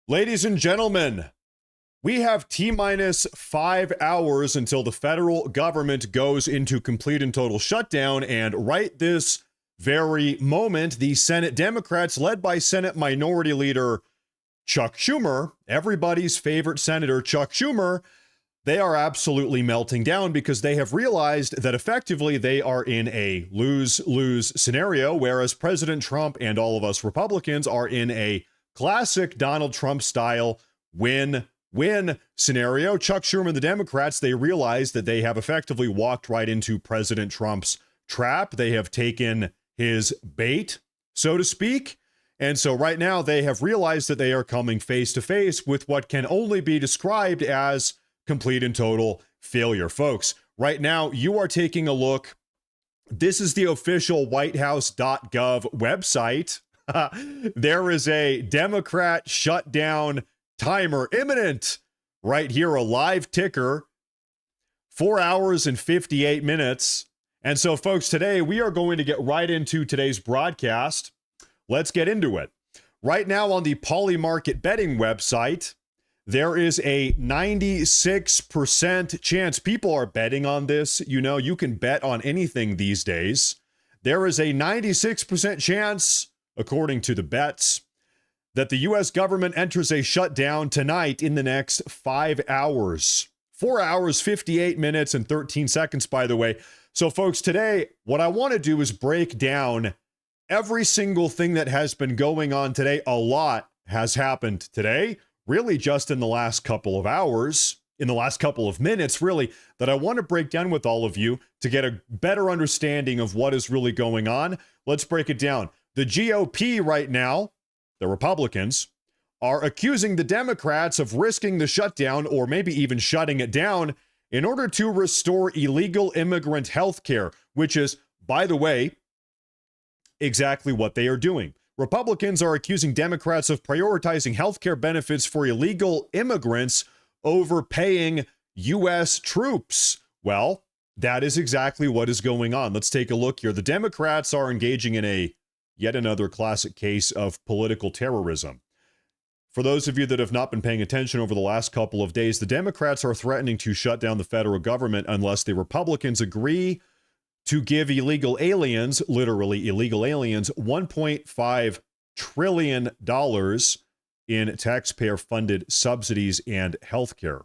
Ladies and gentlemen, we have T-minus 5 hours until the federal government goes into complete and total shutdown. And right this very moment, the Senate Democrats, led by Senate Minority Leader Chuck Schumer, everybody's favorite senator, Chuck Schumer, they are absolutely melting down because they have realized that effectively they are in a lose-lose scenario, whereas President Trump and all of us Republicans are in a classic Donald Trump style win-win scenario. Chuck Schumer and the Democrats, they realize that they have effectively walked right into President Trump's trap. They have taken his bait, so to speak. And so right now they have realized that they are coming face to face with what can only be described as complete and total failure. Folks, right now you are taking a look. This is the official whitehouse.gov website. There is a Democrat shutdown timer imminent right here, a live ticker, 4 hours and 58 minutes. And so, folks, today we are going to get right into today's broadcast. Let's get into it. Right now on the Polymarket betting website, there is a 96% chance. People are betting on this. You know, you can bet on anything these days. There is a 96% chance, according to the bets, that the U.S. government enters a shutdown tonight in the next 5 hours. 4 hours, 58 minutes, and 13 seconds, by the way. So, folks, today, what I want to do is break down every single thing that has been going on today. A lot has happened today, really just in the last couple of hours, in the last couple of minutes, really, that I want to break down with all of you to get a better understanding of what is really going on. Let's break it down. The GOP right now, the Republicans, are accusing the Democrats of risking the shutdown or maybe even shutting it down in order to restore illegal immigrant health care, which is, by the way, exactly what they are doing. Republicans are accusing Democrats of prioritizing health care benefits for illegal immigrants over paying U.S. troops. Well, that is exactly what is going on. Let's take a look here. The Democrats are engaging in yet another classic case of political terrorism. For those of you that have not been paying attention over the last couple of days, the Democrats are threatening to shut down the federal government unless the Republicans agree to give illegal aliens, literally illegal aliens, $1.5 trillion in taxpayer-funded subsidies and health care.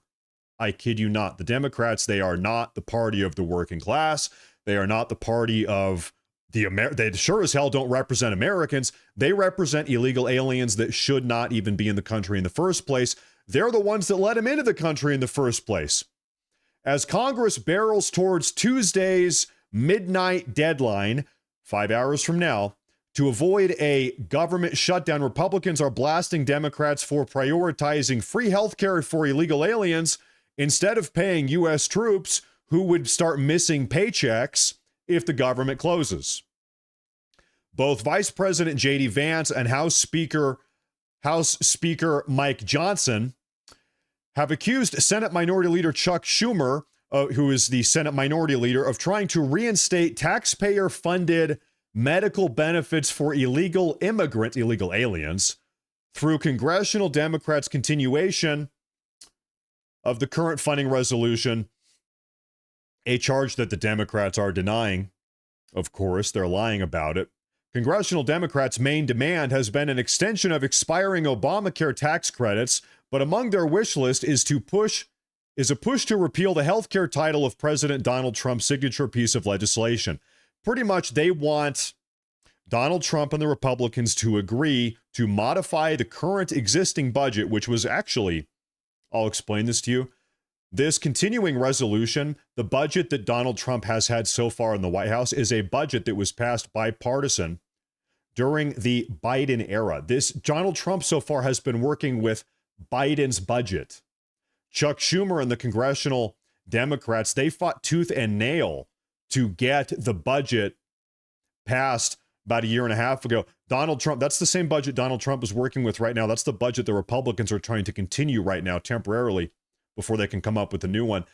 I kid you not. The Democrats, they are not the party of the working class. They are not the party of they sure as hell don't represent Americans. They represent illegal aliens that should not even be in the country in the first place. They're the ones that let them into the country in the first place. As Congress barrels towards Tuesday's midnight deadline, 5 hours from now, to avoid a government shutdown, Republicans are blasting Democrats for prioritizing free health care for illegal aliens instead of paying U.S. troops who would start missing paychecks if the government closes. Both Vice President J.D. Vance and House Speaker Mike Johnson have accused Senate Minority Leader Chuck Schumer, who is the Senate Minority Leader, of trying to reinstate taxpayer-funded medical benefits for illegal aliens through congressional Democrats' continuation of the current funding resolution, a charge that the Democrats are denying. Of course, they're lying about it. Congressional Democrats' main demand has been an extension of expiring Obamacare tax credits, but among their wish list is a push to repeal the healthcare title of President Donald Trump's signature piece of legislation. Pretty much, they want Donald Trump and the Republicans to agree to modify the current existing budget, which was actually, I'll explain this to you. This continuing resolution, the budget that Donald Trump has had so far in the White House, is a budget that was passed bipartisan during the Biden era. Donald Trump so far has been working with Biden's budget. Chuck Schumer and the congressional Democrats, they fought tooth and nail to get the budget passed about a year and a half ago. Donald Trump, that's the same budget Donald Trump is working with right now. That's the budget the Republicans are trying to continue right now temporarily before they can come up with a new one.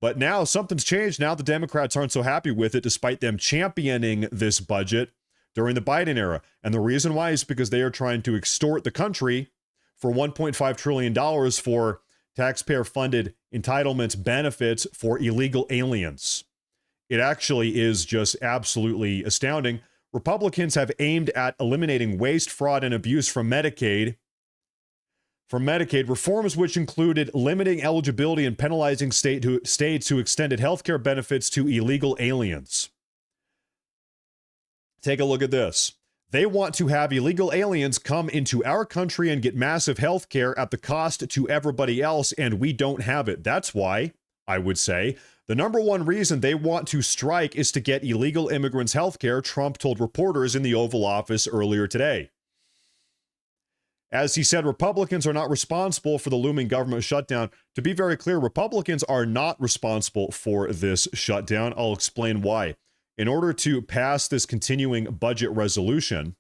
But now something's changed. Now the Democrats aren't so happy with it, despite them championing this budget during the Biden era. And the reason why is because they are trying to extort the country for $1.5 trillion for taxpayer-funded entitlements benefits for illegal aliens. It actually is just absolutely astounding. Republicans have aimed at eliminating waste, fraud, and abuse from Medicaid. Reforms which included limiting eligibility and penalizing states who extended healthcare benefits to illegal aliens. Take a look at this. They want to have illegal aliens come into our country and get massive health care at the cost to everybody else, and we don't have it. That's why, I would say, the number one reason they want to strike is to get illegal immigrants health care, Trump told reporters in the Oval Office earlier today. As he said, Republicans are not responsible for the looming government shutdown. To be very clear, Republicans are not responsible for this shutdown. I'll explain why. In order to pass this continuing budget resolution,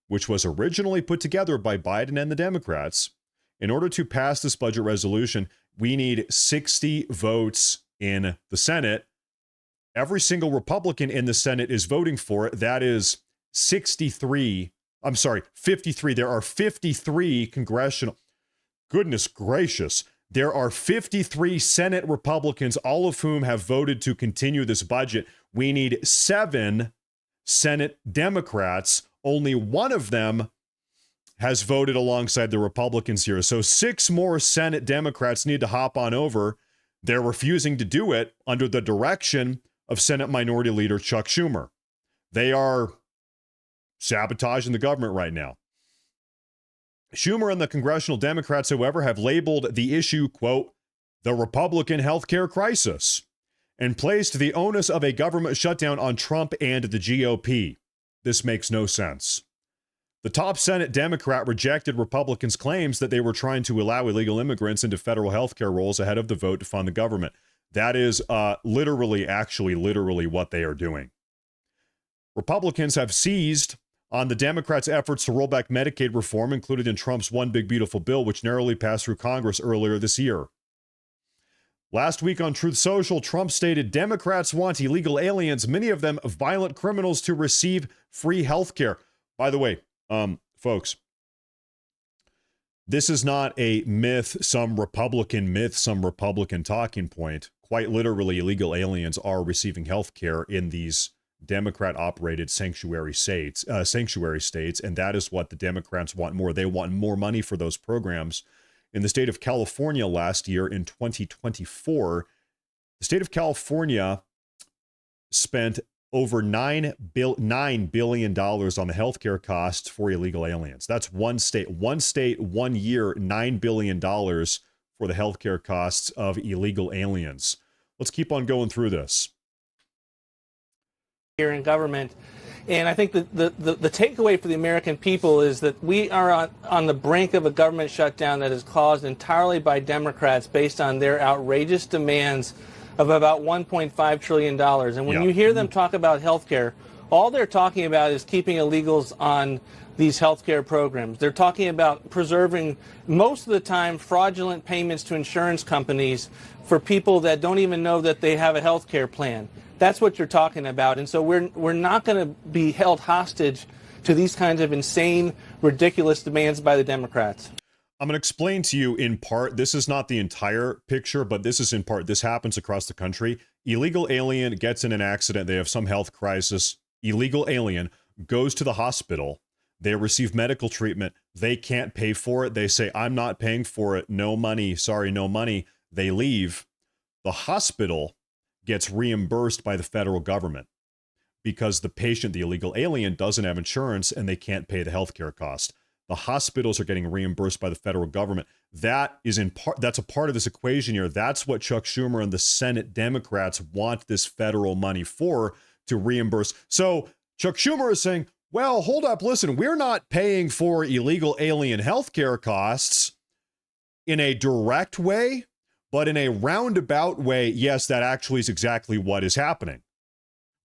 which was originally put together by Biden and the Democrats, in order to pass this budget resolution, we need 60 votes in the Senate. Every single Republican in the Senate is voting for it. That is 53. There are 53 congressional. Goodness gracious. There are 53 Senate Republicans, all of whom have voted to continue this budget. We need 7 Senate Democrats. Only one of them has voted alongside the Republicans here. So 6 more Senate Democrats need to hop on over. They're refusing to do it under the direction of Senate Minority Leader Chuck Schumer. They are sabotaging the government right now. Schumer and the congressional Democrats, however, have labeled the issue, quote, the Republican healthcare crisis, and placed the onus of a government shutdown on Trump and the GOP. This makes no sense. The top Senate Democrat rejected Republicans' claims that they were trying to allow illegal immigrants into federal healthcare roles ahead of the vote to fund the government. That is literally what they are doing. Republicans have seized on the Democrats' efforts to roll back Medicaid reform included in Trump's One Big Beautiful Bill, which narrowly passed through Congress earlier this year. Last week on Truth Social, Trump stated Democrats want illegal aliens, many of them violent criminals, to receive free health care. By the way, folks, this is not a myth, some Republican talking point. Quite literally, illegal aliens are receiving health care in these Democrat-operated sanctuary states, and that is what the Democrats want more. They want more money for those programs. In the state of California last year, in 2024, the state of California spent over $9 billion on the healthcare costs for illegal aliens. That's one state, 1 year, $9 billion for the healthcare costs of illegal aliens. Let's keep on going through this. Here in government. And I think that the takeaway for the American people is that we are on the brink of a government shutdown that is caused entirely by Democrats based on their outrageous demands of about $1.5 trillion. And when you hear them talk about health care, all they're talking about is keeping illegals on these health care programs. They're talking about preserving, most of the time, fraudulent payments to insurance companies for people that don't even know that they have a health care plan. That's what you're talking about. And so we're not going to be held hostage to these kinds of insane, ridiculous demands by the Democrats. I'm going to explain to you in part. This is not the entire picture, but this is in part. This happens across the country. Illegal alien gets in an accident. They have some health crisis. Illegal alien goes to the hospital. They receive medical treatment. They can't pay for it. They say, I'm not paying for it. No money. Sorry, no money. They leave. The hospital gets reimbursed by the federal government because the patient, the illegal alien, doesn't have insurance and they can't pay the healthcare cost. The hospitals are getting reimbursed by the federal government. That is that's a part of this equation here. That's what Chuck Schumer and the Senate Democrats want this federal money for, to reimburse. So Chuck Schumer is saying, well, hold up, listen, we're not paying for illegal alien healthcare costs in a direct way. But in a roundabout way, yes, that actually is exactly what is happening.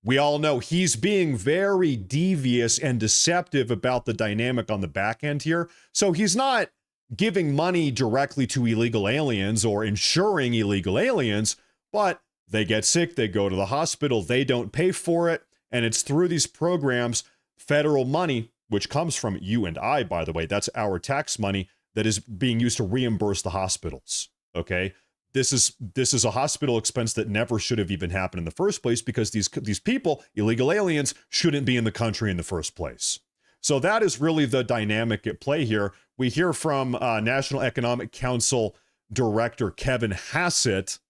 We all know he's being very devious and deceptive about the dynamic on the back end here. So he's not giving money directly to illegal aliens or insuring illegal aliens, but they get sick, they go to the hospital, they don't pay for it, and it's through these programs, federal money, which comes from you and I, by the way, that's our tax money, that is being used to reimburse the hospitals. Okay. This is a hospital expense that never should have even happened in the first place, because these people, illegal aliens, shouldn't be in the country in the first place. So that is really the dynamic at play here. We hear from National Economic Council Director Kevin Hassett.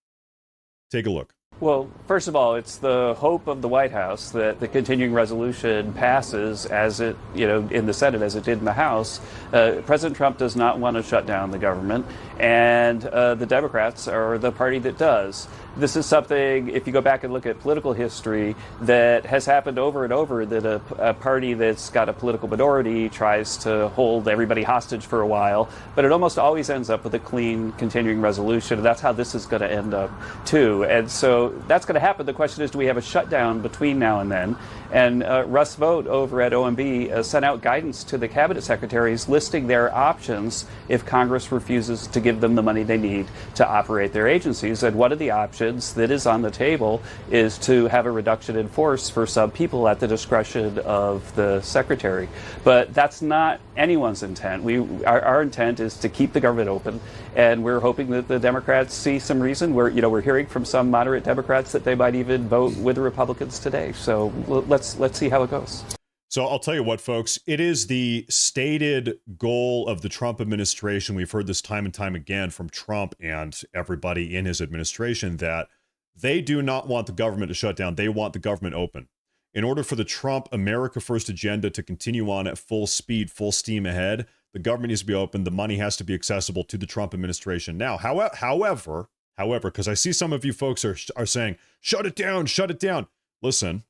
Take a look. Well, first of all, it's the hope of the White House that the continuing resolution passes as it, in the Senate as it did in the House. President Trump does not want to shut down the government, and the Democrats are the party that does. This is something, if you go back and look at political history, that has happened over and over, that a party that's got a political minority tries to hold everybody hostage for a while, but it almost always ends up with a clean continuing resolution, and that's how this is going to end up, too. And so that's going to happen. The question is, do we have a shutdown between now and then? And Russ Vought over at OMB sent out guidance to the cabinet secretaries listing their options if Congress refuses to give them the money they need to operate their agencies. And one of the options that is on the table is to have a reduction in force for some people at the discretion of the secretary. But that's not anyone's intent. Our intent is to keep the government open, and we're hoping that the Democrats see some reason. We're hearing from some moderate Democrats that they might even vote with the Republicans today. So let's see how it goes. So I'll tell you what, folks, it is the stated goal of the Trump administration. We've heard this time and time again from Trump and everybody in his administration that they do not want the government to shut down. They want the government open. In order for the Trump America First agenda to continue on at full speed, full steam ahead, the government needs to be open. The money has to be accessible to the Trump administration. Now, however, because I see some of you folks are saying, shut it down, shut it down. Listen.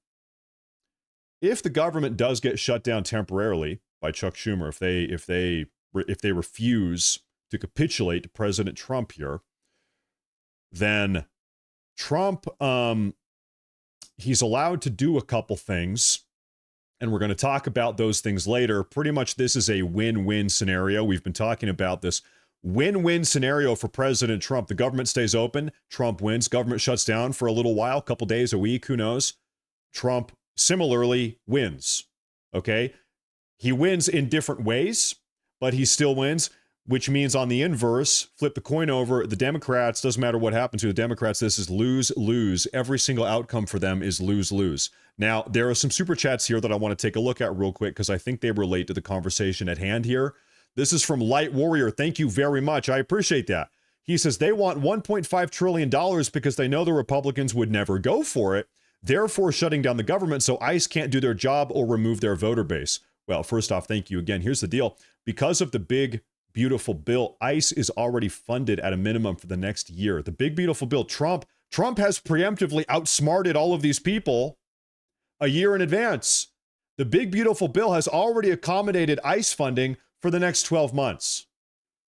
If the government does get shut down temporarily by Chuck Schumer, if they refuse to capitulate to President Trump here, then Trump he's allowed to do a couple things, and we're going to talk about those things later. Pretty much this is a win-win scenario. We've been talking about this win-win scenario for President Trump. The government stays open, Trump wins. Government shuts down for a little while, a couple days, a week, who knows? Trump similarly wins. Okay? He wins in different ways, but he still wins, which means on the inverse, flip the coin over, the Democrats, doesn't matter what happens to the Democrats, this is lose-lose. Every single outcome for them is lose-lose. Now, there are some super chats here that I want to take a look at real quick because I think they relate to the conversation at hand here. This is from Light Warrior. Thank you very much. I appreciate that. He says they want $1.5 trillion because they know the Republicans would never go for it, therefore shutting down the government so ICE can't do their job or remove their voter base. Well, first off, thank you again. Here's the deal. Because of the big, beautiful bill, ICE is already funded at a minimum for the next year. The big, beautiful bill, Trump has preemptively outsmarted all of these people a year in advance. The big, beautiful bill has already accommodated ICE funding for the next 12 months.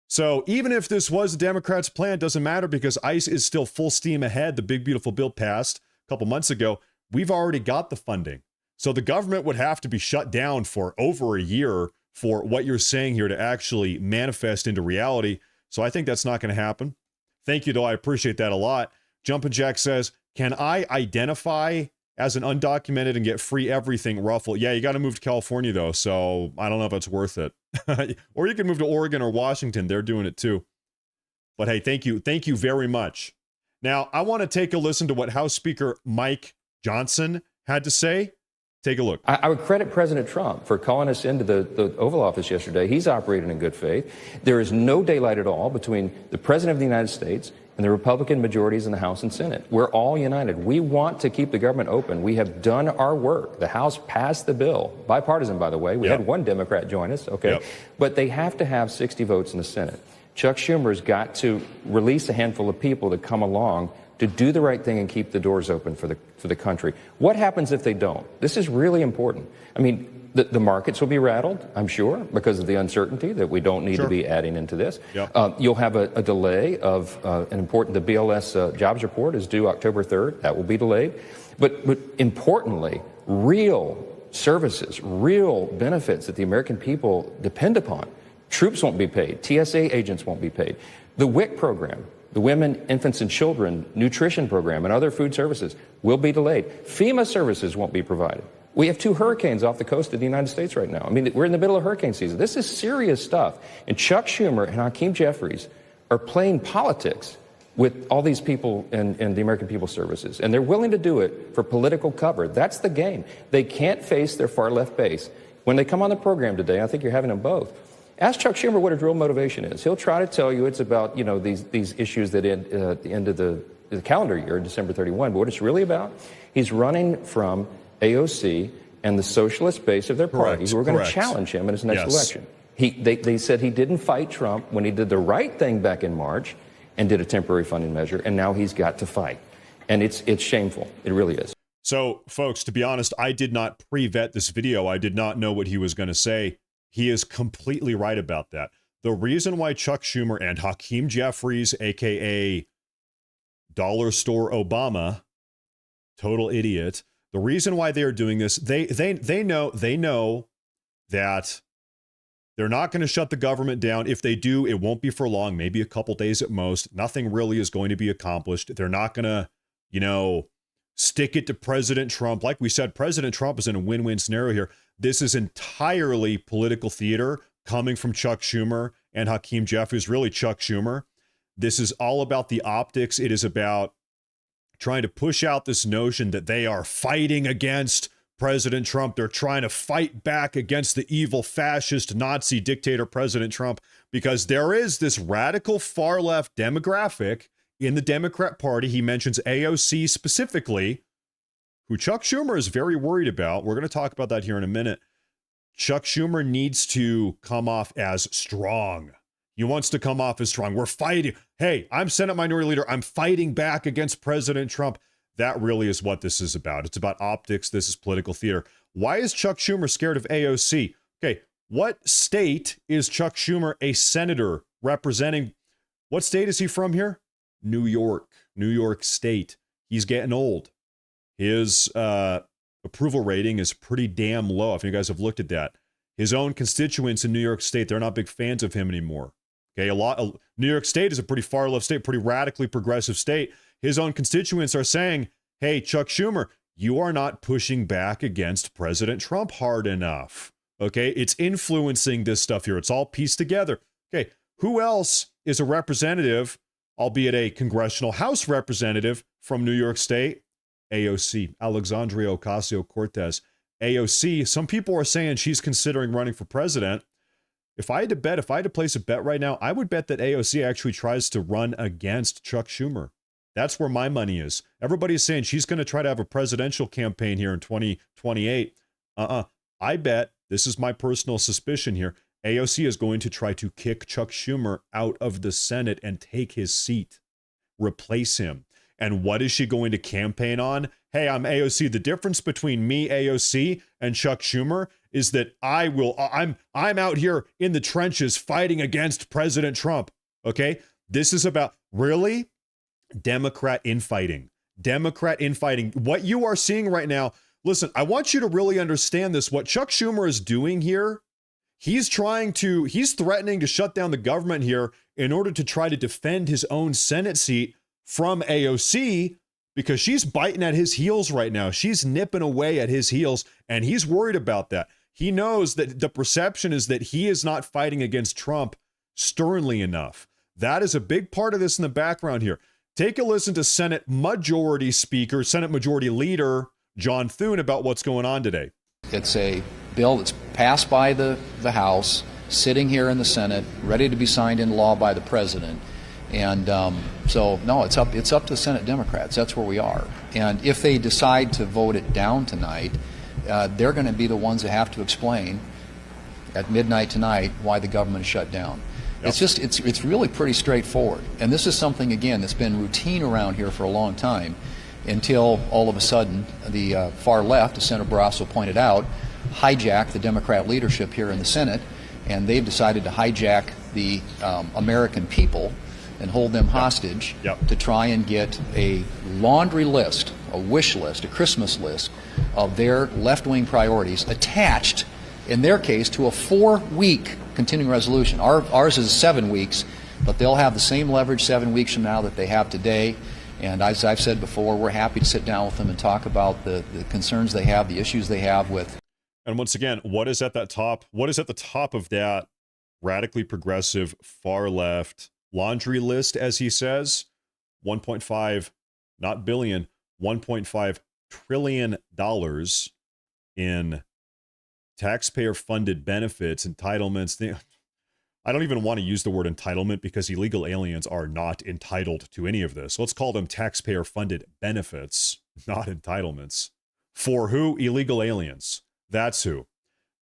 So even if this was the Democrats' plan, it doesn't matter because ICE is still full steam ahead. The big, beautiful bill passed couple months ago. We've already got the funding. So the government would have to be shut down for over a year for what you're saying here to actually manifest into reality. So I think that's not going to happen. Thank you, though. I appreciate that a lot. Jumpin' Jack says, can I identify as an undocumented and get free everything, Ruffle? Yeah, you got to move to California, though. So I don't know if it's worth it. Or you can move to Oregon or Washington. They're doing it, too. But hey, thank you. Thank you very much. Now, I want to take a listen to what House Speaker Mike Johnson had to say. Take a look. I would credit President Trump for calling us into the Oval Office yesterday. He's operating in good faith. There is no daylight at all between the President of the United States and the Republican majorities in the House and Senate. We're all united. We want to keep the government open. We have done our work. The House passed the bill, bipartisan, by the way. We had one Democrat join us, okay? But they have to have 60 votes in the Senate. Chuck Schumer's got to release a handful of people to come along to do the right thing and keep the doors open for the country. What happens if they don't? This is really important. I mean, the markets will be rattled, I'm sure, because of the uncertainty that we don't need to be adding into this. You'll have a delay of the BLS jobs report is due October 3rd. That will be delayed. But importantly, real services, real benefits that the American people depend upon. Troops won't be paid. TSA agents won't be paid. The WIC program, the Women, Infants, and Children Nutrition Program, and other food services will be delayed. FEMA services won't be provided. We have 2 hurricanes off the coast of the United States right now. I mean, we're in the middle of hurricane season. This is serious stuff. And Chuck Schumer and Hakeem Jeffries are playing politics with all these people in the American People's Services. And they're willing to do it for political cover. That's the game. They can't face their far-left base. When they come on the program today, I think you're having them both. Ask Chuck Schumer what his real motivation is. He'll try to tell you it's about, you know, these issues that end at the end of the calendar year, December 31. But what it's really about, he's running from AOC and the socialist base of their party who are going to challenge him in his next election. They said he didn't fight Trump when he did the right thing back in March and did a temporary funding measure, and now he's got to fight. And it's shameful. It really is. So, folks, to be honest, I did not pre-vet this video. I did not know what he was going to say. He is completely right about that. The reason why Chuck Schumer and Hakeem Jeffries, a.k.a. Dollar Store Obama, total idiot, the reason why they are doing this, they know that they're not going to shut the government down. If they do, it won't be for long, maybe a couple days at most. Nothing really is going to be accomplished. They're not going to, you know, stick it to President Trump. Like we said, President Trump is in a win-win scenario here. This is entirely political theater coming from Chuck Schumer and Hakeem Jeffries, really Chuck Schumer. This is all about the optics. It is about trying to push out this notion that they are fighting against President Trump. They're trying to fight back against the evil fascist Nazi dictator President Trump, because there is this radical far left demographic in the Democrat Party. He mentions AOC specifically, who Chuck Schumer is very worried about. We're going to talk about that here in a minute. Chuck Schumer needs to come off as strong. He wants to come off as strong. We're fighting. Hey, I'm Senate Minority Leader. I'm fighting back against President Trump. That really is what this is about. It's about optics. This is political theater. Why is Chuck Schumer scared of AOC? Okay, what state is Chuck Schumer a senator representing? What state is he from here? New York. New York State. He's getting old. His approval rating is pretty damn low, if you guys have looked at that. His own constituents in New York State, they're not big fans of him anymore. Okay, New York State is a pretty far left state, pretty radically progressive state. His own constituents are saying, hey, Chuck Schumer, you are not pushing back against President Trump hard enough. Okay, it's influencing this stuff here. It's all pieced together. Okay, who else is a representative, albeit a congressional House representative from New York State? AOC, Alexandria Ocasio-Cortez. AOC, some people are saying she's considering running for president. If I had to place a bet right now, I would bet that AOC actually tries to run against Chuck Schumer. That's where my money is. Everybody's saying she's going to try to have a presidential campaign here in 2028. I bet, this is my personal suspicion here, AOC is going to try to kick Chuck Schumer out of the Senate and take his seat, replace him. And what is she going to campaign on? Hey, I'm AOC. The difference between me, AOC, and Chuck Schumer is that I'm out here in the trenches fighting against President Trump. Okay? This is about, really? Democrat infighting. Democrat infighting. What you are seeing right now, listen, I want you to really understand this. What Chuck Schumer is doing here, he's threatening to shut down the government here in order to try to defend his own Senate seat from AOC, because she's biting at his heels right now. She's nipping away at his heels, and he's worried about that. He knows that the perception is that he is not fighting against Trump sternly enough. That is a big part of this in the background here. Take a listen to Senate Majority Leader John Thune about what's going on today. It's a bill that's passed by the House, sitting here in the Senate, ready to be signed into law by the president. And so, no, it's up to the Senate Democrats. That's where we are. And if they decide to vote it down tonight, they're going to be the ones that have to explain at midnight tonight why the government is shut down. Yep. It's really pretty straightforward. And this is something, again, that's been routine around here for a long time, until all of a sudden the far left, as Senator Barrasso pointed out, hijacked the Democrat leadership here in the Senate, and they've decided to hijack the American people and hold them hostage to try and get a laundry list, a wish list, a Christmas list of their left-wing priorities attached, in their case, to a 4-week continuing resolution. Ours is 7 weeks, but they'll have the same leverage 7 weeks from now that they have today. And as I've said before, we're happy to sit down with them and talk about the concerns they have, the issues they have with. And once again, what is at that top? What is at the top of that radically progressive, far left laundry list, as he says? 1.5, not billion, $1.5 trillion in taxpayer-funded benefits, entitlements. I don't even want to use the word entitlement because illegal aliens are not entitled to any of this. Let's call them taxpayer-funded benefits, not entitlements. For who? Illegal aliens. That's who.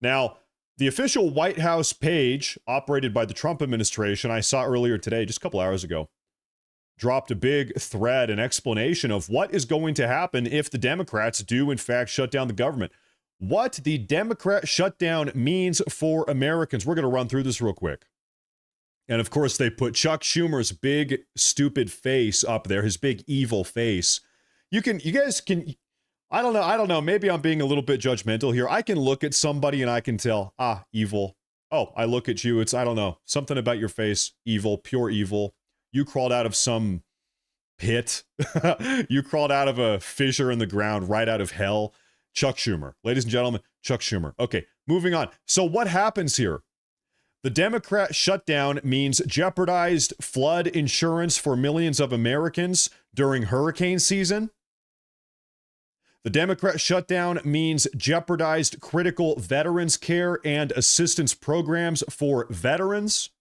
Now, the official White House page, operated by the Trump administration, I saw earlier today, just a couple hours ago, dropped a big thread, an explanation of what is going to happen if the Democrats do, in fact, shut down the government. What the Democrat shutdown means for Americans. We're going to run through this real quick. And of course, they put Chuck Schumer's big, stupid face up there, his big, evil face. You guys can, I don't know. Maybe I'm being a little bit judgmental here. I can look at somebody and I can tell, evil. Oh, I look at you. It's, I don't know, something about your face, evil, pure evil. You crawled out of some pit. You crawled out of a fissure in the ground, right out of hell. Chuck Schumer. Ladies and gentlemen, Chuck Schumer. Okay, moving on. So what happens here? The Democrat shutdown means jeopardized flood insurance for millions of Americans during hurricane season. The Democrat shutdown means jeopardized critical veterans care and assistance programs for veterans.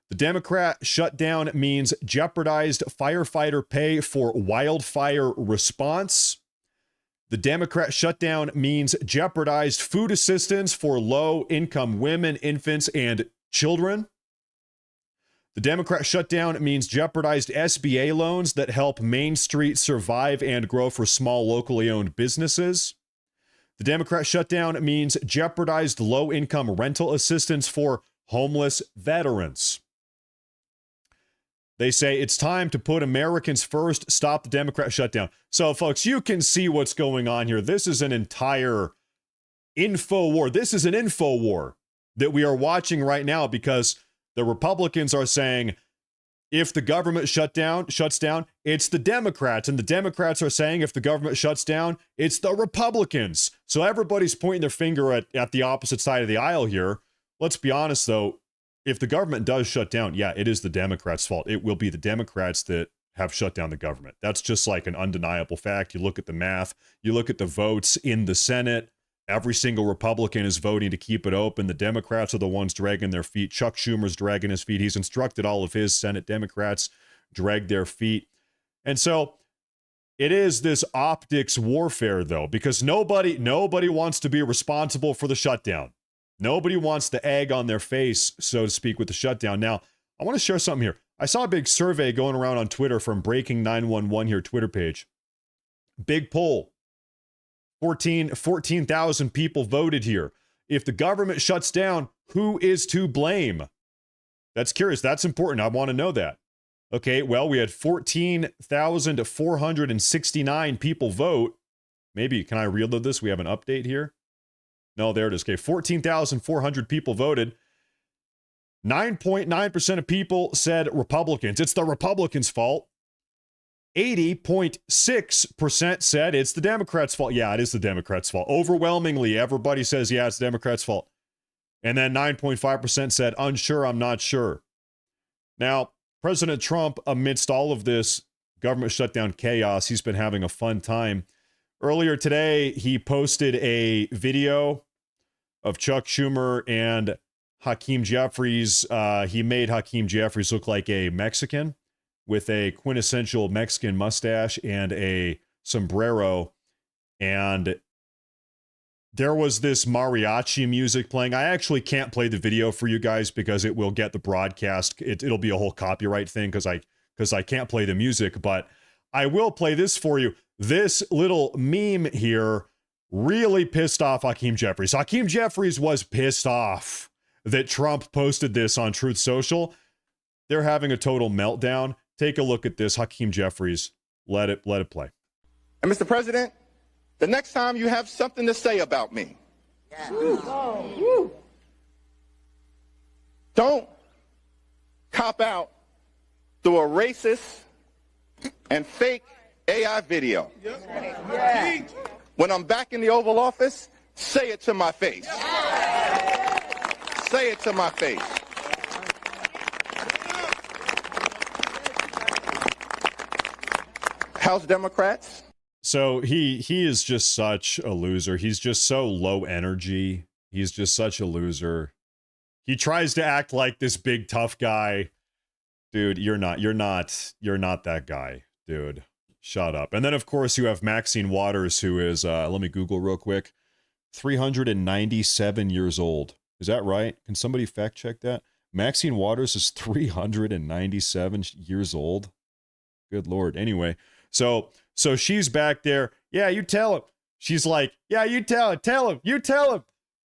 The Democrat shutdown means jeopardized firefighter pay for wildfire response. The Democrat shutdown means jeopardized food assistance for low-income women, infants, and children. The Democrat shutdown means jeopardized SBA loans that help Main Street survive and grow for small, locally owned businesses. The Democrat shutdown means jeopardized low-income rental assistance for homeless veterans. They say it's time to put Americans first, stop the Democrat shutdown. So, folks, you can see what's going on here. This is an entire info war. This is an info war that we are watching right now because the Republicans are saying if the government shuts down, it's the Democrats. And the Democrats are saying if the government shuts down, it's the Republicans. So everybody's pointing their finger at the opposite side of the aisle here. Let's be honest, though. If the government does shut down, yeah, it is the Democrats' fault. It will be the Democrats that have shut down the government. That's just like an undeniable fact. You look at the math, you look at the votes in the Senate. Every single Republican is voting to keep it open. The Democrats are the ones dragging their feet. Chuck Schumer's dragging his feet. He's instructed all of his Senate Democrats drag their feet. And so it is this optics warfare, though, because nobody wants to be responsible for the shutdown. Nobody wants the egg on their face, so to speak, with the shutdown. Now, I want to share something here. I saw a big survey going around on Twitter from Breaking 911 here, Twitter page. Big poll. 14,000 people voted here. If the government shuts down, who is to blame? That's curious. That's important. I want to know that. Okay, well, we had 14,469 people vote. Maybe, can I reload this? We have an update here. No, there it is. Okay, 14,400 people voted. 9.9% of people said Republicans. It's the Republicans' fault. 80.6% said it's the Democrats' fault. Yeah, it is the Democrats' fault. Overwhelmingly, everybody says, yeah, it's the Democrats' fault. And then 9.5% said, unsure, I'm not sure. Now, President Trump, amidst all of this government shutdown chaos, he's been having a fun time. Earlier today, he posted a video of Chuck Schumer and Hakeem Jeffries. He made Hakeem Jeffries look like a Mexican with a quintessential Mexican mustache and a sombrero. And there was this mariachi music playing. I actually can't play the video for you guys because it will get the broadcast. It'll be a whole copyright thing because I can't play the music, but I will play this for you. This little meme here really pissed off Hakeem Jeffries. Hakeem Jeffries was pissed off that Trump posted this on Truth Social. They're having a total meltdown. Take a look at this. Hakeem Jeffries. Let it play. And Mr. President, the next time you have something to say about me, don't cop out through a racist, and fake AI video. When I'm back in the Oval Office, say it to my face. Say it to my face. House Democrats? So he is just such a loser. He's just so low energy. He's just such a loser. He tries to act like this big tough guy. Dude, you're not that guy, dude. Shut up. And then of course you have Maxine Waters, who is let me Google real quick. 397 years old. Is that right? Can somebody fact check that? Maxine Waters is 397 years old. Good Lord. Anyway, so she's back there. Yeah, you tell him. She's like, yeah, you tell him, you tell him.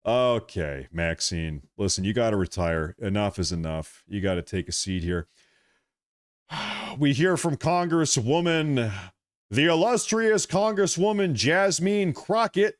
Okay, Maxine, listen, you got to retire. Enough is enough. You got to take a seat here. We hear from Congresswoman, the illustrious Congresswoman Jasmine Crockett.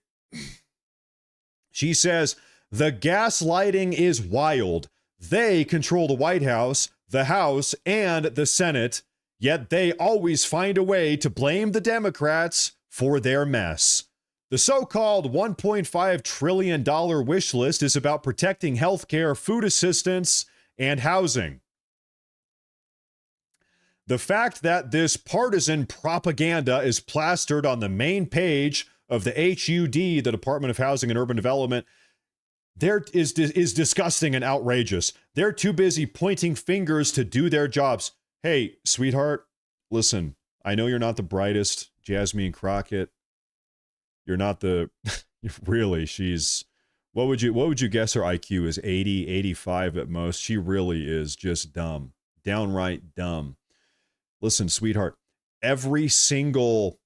She says, the gaslighting is wild. They control the White House, the House, and the Senate, yet they always find a way to blame the Democrats for their mess. The so-called $1.5 trillion wish list is about protecting healthcare, food assistance, and housing. The fact that this partisan propaganda is plastered on the main page of the HUD, the Department of Housing and Urban Development, is disgusting and outrageous. They're too busy pointing fingers to do their jobs. Hey, sweetheart, listen, I know you're not the brightest, Jasmine Crockett. You're not the, really, she's, what would you guess her IQ is? 80, 85 at most. She really is just dumb, downright dumb. Listen, sweetheart, every single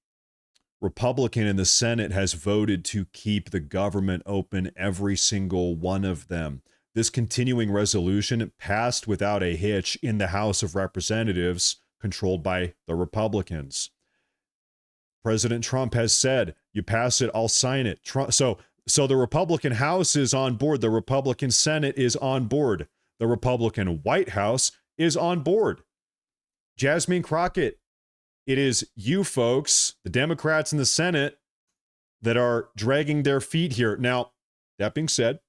Republican in the Senate has voted to keep the government open, every single one of them. This continuing resolution passed without a hitch in the House of Representatives, controlled by the Republicans. President Trump has said, you pass it, I'll sign it. So the Republican House is on board. The Republican Senate is on board. The Republican White House is on board. Jasmine Crockett, it is you folks, the Democrats in the Senate, that are dragging their feet here. Now, that being said,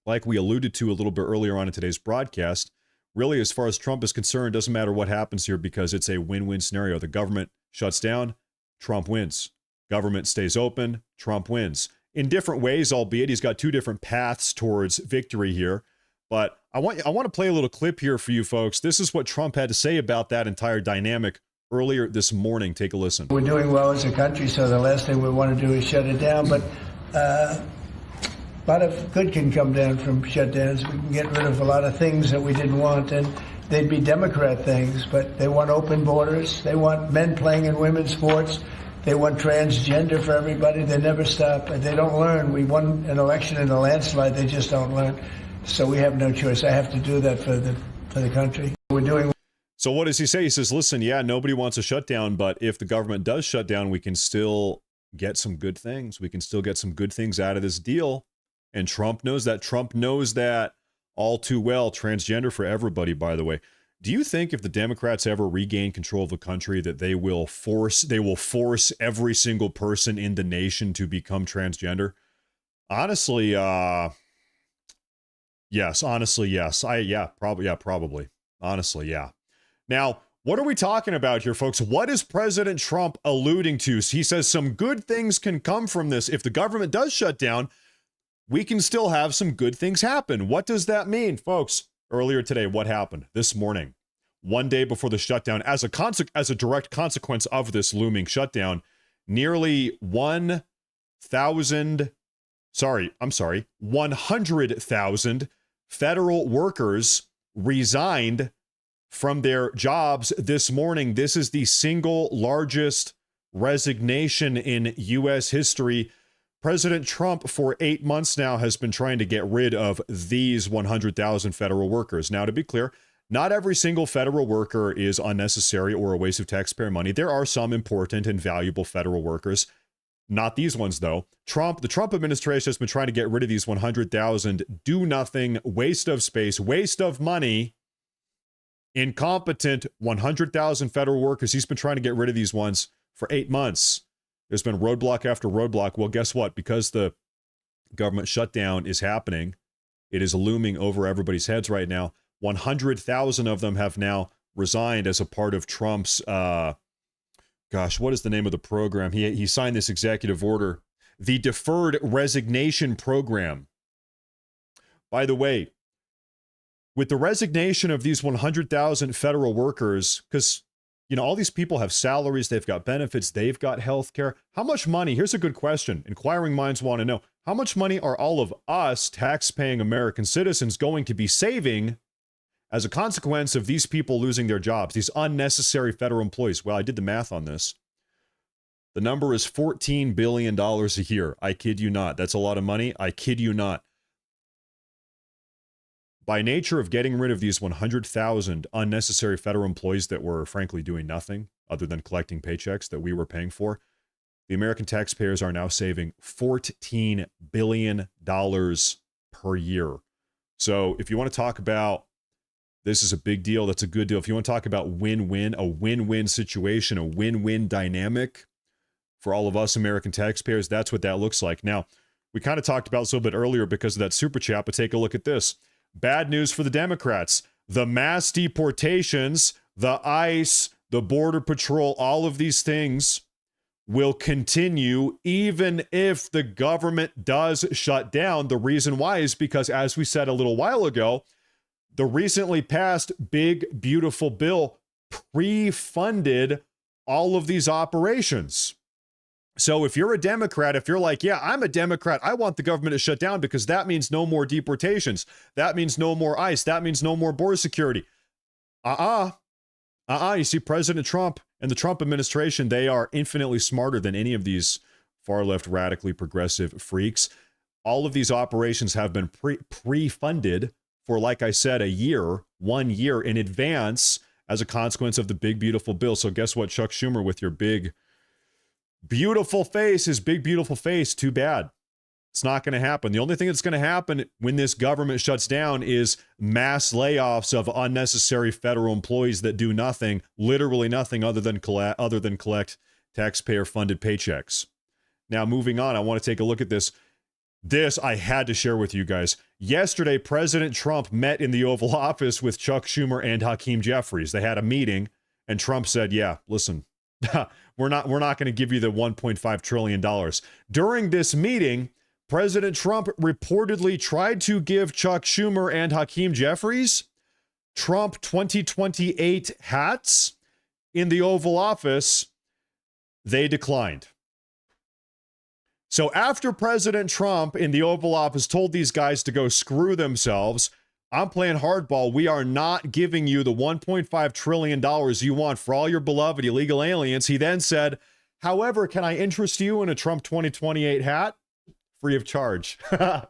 like we alluded to a little bit earlier on in today's broadcast, really, as far as Trump is concerned, it doesn't matter what happens here because it's a win-win scenario. The government shuts down, Trump wins. Government stays open, Trump wins. In different ways, albeit he's got two different paths towards victory here. But I want to play a little clip here for you folks. This is what Trump had to say about that entire dynamic earlier this morning. Take a listen. We're doing well as a country, so the last thing we want to do is shut it down. But a lot of good can come down from shutdowns. We can get rid of a lot of things that we didn't want, and they'd be Democrat things, but they want open borders. They want men playing in women's sports. They want transgender for everybody. They never stop. They don't learn. We won an election in a landslide. They just don't learn. So we have no choice. I have to do that for the country. We're doing. So what does he say? He says, listen, yeah, nobody wants a shutdown, but if the government does shut down, we can still get some good things. We can still get some good things out of this deal. And Trump knows that. Trump knows that all too well. Transgender for everybody, by the way. Do you think if the Democrats ever regain control of the country that they will force every single person in the nation to become transgender? Honestly, yes. Honestly, yes. Probably. Honestly, yeah. Now, what are we talking about here, folks? What is President Trump alluding to? He says some good things can come from this. If the government does shut down, we can still have some good things happen. What does that mean, folks? Earlier today, what happened? This morning, one day before the shutdown, as a direct consequence of this looming shutdown, nearly 100,000 federal workers resigned from their jobs this morning. This is the single largest resignation in U.S. history. President Trump, for 8 months now, has been trying to get rid of these 100,000 federal workers. Now, to be clear, not every single federal worker is unnecessary or a waste of taxpayer money. There are some important and valuable federal workers. Not these ones, though. The Trump administration has been trying to get rid of these 100,000 do-nothing, waste of space, waste of money incompetent 100,000 federal workers. He's been trying to get rid of these ones for 8 months. There's been roadblock after roadblock. Well, guess what? Because the government shutdown is happening, it is looming over everybody's heads right now. 100,000 of them have now resigned as a part of Trump's, what is the name of the program? He signed this executive order, the Deferred Resignation Program. By the way, with the resignation of these 100,000 federal workers, because, you know, all these people have salaries, they've got benefits, they've got health care. How much money? Here's a good question. Inquiring minds want to know. How much money are all of us tax-paying American citizens going to be saving as a consequence of these people losing their jobs, these unnecessary federal employees? Well, I did the math on this. The number is $14 billion a year. I kid you not. That's a lot of money. I kid you not. By nature of getting rid of these 100,000 unnecessary federal employees that were frankly doing nothing other than collecting paychecks that we were paying for, the American taxpayers are now saving $14 billion per year. So if you want to talk about this is a big deal, that's a good deal. If you want to talk about win-win, a win-win situation, a win-win dynamic for all of us American taxpayers, that's what that looks like. Now, we kind of talked about this a little bit earlier because of that super chat, but take a look at this. Bad news for the Democrats. The mass deportations, the ICE, the Border Patrol, all of these things will continue even if the government does shut down. The reason why is because, as we said a little while ago, the recently passed big, beautiful bill pre-funded all of these operations. So if you're a Democrat, if you're like, yeah, I'm a Democrat, I want the government to shut down because that means no more deportations. That means no more ICE. That means no more border security. You see, President Trump and the Trump administration, they are infinitely smarter than any of these far-left radically progressive freaks. All of these operations have been pre-funded for, like I said, 1 year in advance as a consequence of the big, beautiful bill. So guess what, Chuck Schumer, with your big, beautiful face, his big, beautiful face, too bad. It's not going to happen. The only thing that's going to happen when this government shuts down is mass layoffs of unnecessary federal employees that do nothing, literally nothing other than collect taxpayer-funded paychecks. Now, moving on, I want to take a look at this. This I had to share with you guys. Yesterday, President Trump met in the Oval Office with Chuck Schumer and Hakeem Jeffries. They had a meeting, and Trump said, yeah, listen, we're not going to give you the $1.5 trillion. During this meeting, President Trump reportedly tried to give Chuck Schumer and Hakeem Jeffries Trump 2028 hats in the Oval Office. They declined. So after President Trump in the Oval Office told these guys to go screw themselves, I'm playing hardball. We are not giving you the $1.5 trillion you want for all your beloved illegal aliens. He then said, however, can I interest you in a Trump 2028 hat? Free of charge.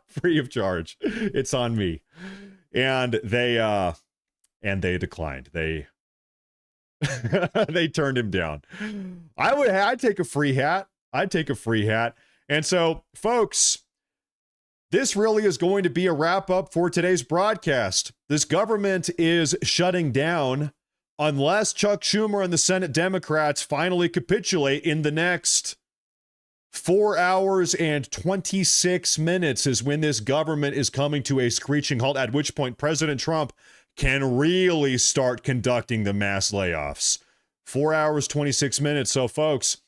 Free of charge. It's on me. And they declined. They they turned him down. I'd take a free hat. I'd take a free hat. And so, folks, this really is going to be a wrap up for today's broadcast. This government is shutting down unless Chuck Schumer and the Senate Democrats finally capitulate in the next 4 hours and 26 minutes is when this government is coming to a screeching halt, at which point President Trump can really start conducting the mass layoffs. 4 hours, 26 minutes. So, folks,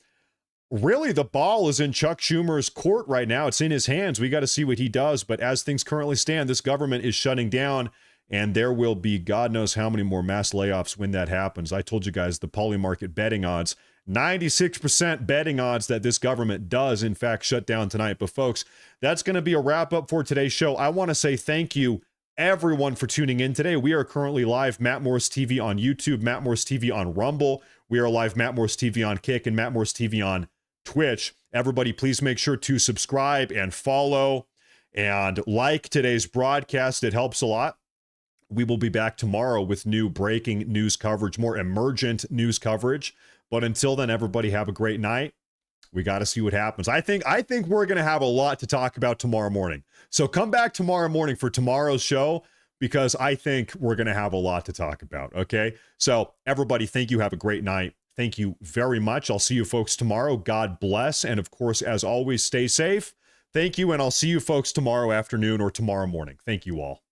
really, the ball is in Chuck Schumer's court right now. It's in his hands. We got to see what he does. But as things currently stand, this government is shutting down, and there will be God knows how many more mass layoffs when that happens. I told you guys the polymarket betting odds, 96% betting odds that this government does, in fact, shut down tonight. But, folks, that's going to be a wrap up for today's show. I want to say thank you, everyone, for tuning in today. We are currently live, Matt Morris TV on YouTube, Matt Morris TV on Rumble. We are live, Matt Morris TV on Kick, and Matt Morris TV on Twitch. Everybody, please make sure to subscribe and follow and like today's broadcast. It helps a lot. We will be back tomorrow with new breaking news coverage, more emergent news coverage. But until then, everybody have a great night. We got to see what happens. I think we're going to have a lot to talk about tomorrow morning. So come back tomorrow morning for tomorrow's show. because I think we're going to have a lot to talk about. Okay. So everybody, thank you. Have a great night. Thank you very much. I'll see you folks tomorrow. God bless. And of course, as always, stay safe. Thank you. And I'll see you folks tomorrow afternoon or tomorrow morning. Thank you all.